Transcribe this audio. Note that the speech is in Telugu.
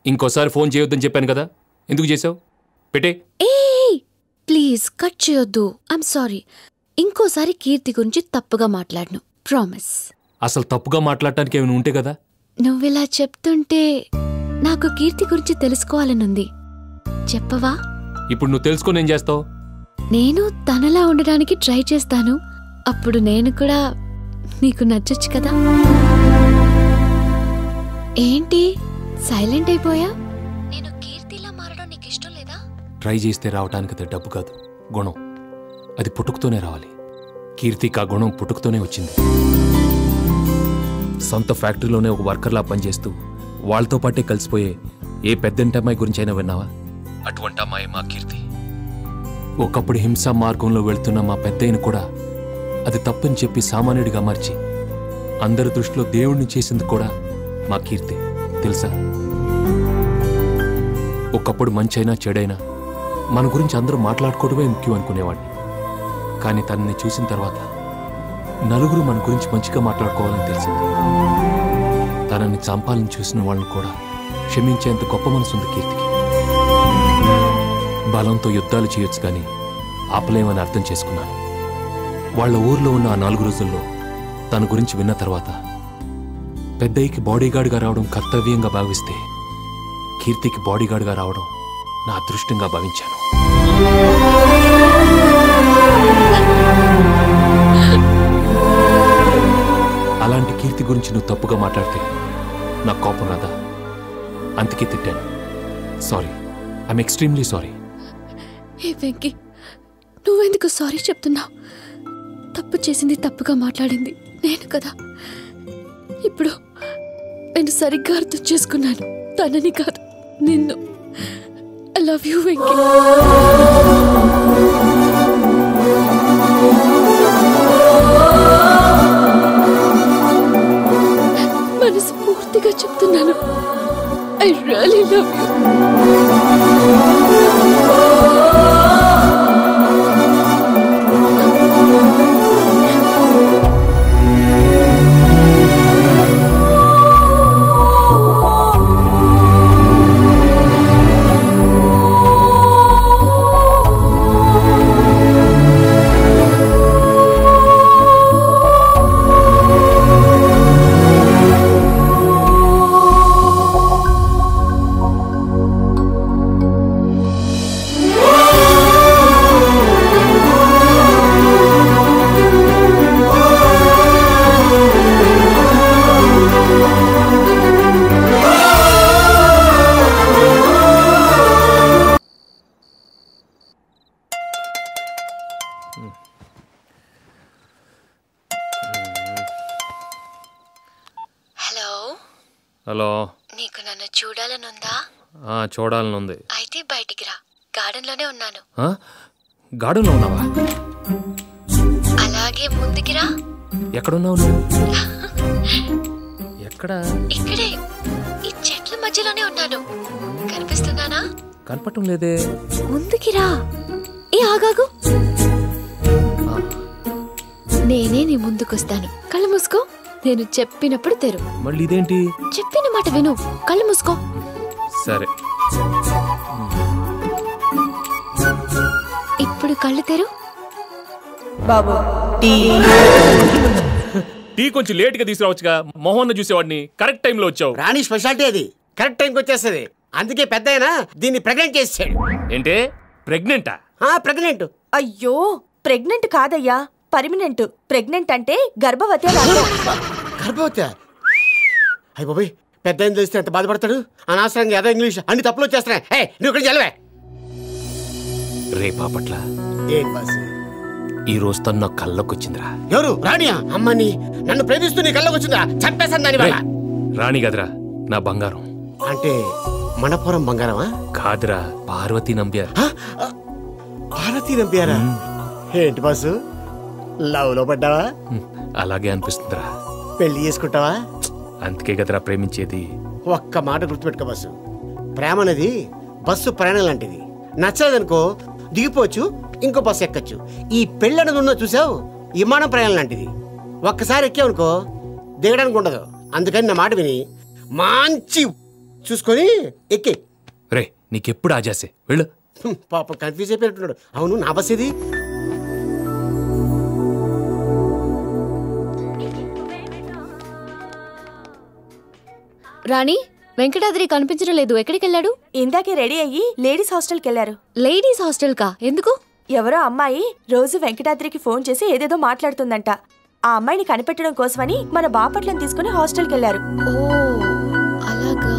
ఇంకోసారి ఫోన్ చేయొద్దని చెప్పాను కదా, ఎందుకు చేసావు? పెట్టే. ప్లీజ్ కట్ చేయొద్దు. I'm sorry. ఇంకోసారి కీర్తి గురించి తప్పుగా మాట్లాడను, ప్రామిస్. అసలు తప్పుగా మాట్లాడటానికి ఏమైనా ఉంటే కదా. నువ్విలా చెప్తుంటే నాకు కీర్తి గురించి తెలుసుకోవాలనుంది. చెప్పవా? ఇప్పుడు నువ్వు తెలుసుకొని ఏం చేస్తావు? నేను తనలా ఉండడానికి ట్రై చేస్తాను. అప్పుడు నేను కూడా నీకు నచ్చొచ్చు కదా. ఏంటి సైలెంట్ అయిపోయా? నేను కీర్తిలా మారడం నీకు ఇష్టం లేదా? ట్రై చేస్తే రావటానికి అది డబ్బు కాదు, గుణం. అది పుట్టుకతోనే రావాలి. కీర్తికి ఆ గుణం పుట్టుకతోనే వచ్చింది. సొంత ఫ్యాక్టరీలోనే ఒక వర్కర్లా పనిచేస్తూ వాళ్ళతో పాటే కలిసిపోయే ఏ పెద్దంటి అమ్మాయి గురించి అయినా విన్నావా? అటువంటి అమ్మాయి మా కీర్తి. ఒకప్పుడు హింసా మార్గంలో వెళ్తున్న మా పెద్దయ్యను కూడా అది తప్పని చెప్పి సామాన్యుడిగా మార్చి అందరి దృష్టిలో దేవుణ్ణి చేసింది కూడా మా కీర్తి, తెలుసా? ఒకప్పుడు మంచైనా చెడైనా మన గురించి అందరూ మాట్లాడుకోవడమే ముఖ్యం అనుకునేవాడిని. కానీ తనని చూసిన తర్వాత నలుగురు మన గురించి మంచిగా మాట్లాడుకోవాలని తెలిసింది. తనని చంపాలని చూసిన వాళ్ళని కూడా క్షమించేంత గొప్ప మనసు ఉంది కీర్తికి. బలంతో యుద్ధాలు చేయొచ్చు కానీ ఆపలేమని అర్థం చేసుకున్నాను. వాళ్ల ఊర్లో ఉన్న ఆ 4 రోజుల్లో తన గురించి విన్న తర్వాత పెద్దయ్యకి బాడీగార్డ్గా రావడం కర్తవ్యంగా భావిస్తే కీర్తికి బాడీగార్డ్గా రావడం నా అదృష్టంగా భావించాను. అలాంటి కీర్తి గురించి నువ్వు తప్పుగా మాట్లాడితే నాకు కోపం రాదా? అందుకే తిట్టాను. Sorry, I'm extremely sorry. ఏ వెంకీ, నువ్వెందుకు సారీ చెప్తున్నావు? తప్పు చేసింది, తప్పుగా మాట్లాడింది నేను కదా. ఇప్పుడు నేను సరిగ్గా అర్థం చేసుకున్నాను, తనని కాదు నిన్ను. I love you Venky. మనస్ఫూర్తిగా చెప్తున్నాను, I really love you. Hello, నీకు నన్ను చూడాలనుందా? చూడాలనుంది. అయితే బయటికి రా, గార్డెన్ లోనే ఉన్నాను. గార్డెన్ లో ఉన్నావా? అలాగే ముందుకి రా. ఎక్కడున్నావు నువ్వు? ఎక్కడ? ఇక్కడే, ఈ చెట్ల మధ్యలోనే ఉన్నాను. కనిపిస్తున్నానా? కనపడటం లేదే. ముందుకి రా. ఏ ఆగాగు, నేనే నీ ముందుకొస్తాను. కళ్ళు మూసుకో, నేను చెప్పినప్పుడు తెరు. మళ్ళీ ఇదేంటి? చెప్పిన మాట విను, కళ్ళు మూసుకో. సరే. ఇప్పుడు కళ్ళు తెరు. బాబు టీ. టీ కొంచెం లేట్ గా తీసుకురావచ్చుగా, మోహన్ చూసేవాడిని. కరెక్ట్ టైంలో వచ్చావు. రాణి స్పెషాలిటీ అది, కరెక్ట్ టైంకి వచ్చేస్తుంది. అందుకే పెద్దయినా దీన్ని ప్రెగ్నెంట్ చేసాడు. ఏంటే ప్రెగ్నెంటా? ప్రెగ్నెంట్. అయ్యో, ప్రెగ్నెంట్ కాదయ్యా, పర్మనెంట్. ప్రెగ్నెంట్ అంటే గర్భవతి. గర్భవతి? అయ్య బాబోయ్, పెద్ద ఆయన తెలిస్తే ఎంత బాధపడతాడు. అనవసరంగా ఏదో ఇంగ్లీష్ అన్ని తప్పులు వచ్చేస్తున్నాయి. నువ్వు ఇక్కడ చదివే రే పాపట్ల. ఏంటి బాస్, ఈ రోజు తను నా కళ్ళకు వచ్చిందిరా. ఎవరు? రాణియా? అమ్మని నన్ను ప్రేమిస్తూ నీ కళ్ళకు వచ్చిందా? చంపేశాను దాని వల్ల. రాణి కదరా, నా బంగారం. అంటే మనపురం బంగారమా? కాదురా, పార్వతీ నంబ్యార్. పార్వతీ నంబ్యారా? ఏంటి బాసు, లవ్ లో పడ్డావా? అలాగే అనిపిస్తుందిరా. పెళ్లి చేసుకుంటావా? అందుకే కదరా ప్రేమించేది. ఒక్క మాట గుర్తుపెట్టుకో బాసు, ప్రేమ అనేది బస్సు ప్రయాణం లాంటిది. నచ్చలేదనుకో దిగిపోవచ్చు, ఇంకో బస్సు ఎక్కచ్చు. ఈ పెళ్ళి అనేది ఉన్నదో చూసావు, విమానం ప్రయాణం లాంటిది. ఒక్కసారి ఎక్కావనుకో దిగడానికి ఉండదు. అందుకని నా మాట విని మంచి చూసుకొని ఎక్కి. రే నీకెప్పుడు ఆజాసే వెళ్ళు. పాపం కన్ఫ్యూజ్ అయిపోయినట్టున్నాడు. అవును, నా బస్ ఇది. రాణి, వెంకటాద్రి కనిపించడం లేదు. ఎక్కడికి వెళ్ళాడు? ఇందాకే రెడీ అయ్యి లేడీస్ హాస్టల్కి వెళ్లారు. లేడీస్ హాస్టల్ కా? ఎందుకు? ఎవరో అమ్మాయి రోజు వెంకటాద్రికి ఫోన్ చేసి ఏదేదో మాట్లాడుతుందంట. ఆ అమ్మాయిని కనిపెట్టడం కోసమని మన బాపట్లను తీసుకుని హాస్టల్కి వెళ్లారు. ఓ అలాగా.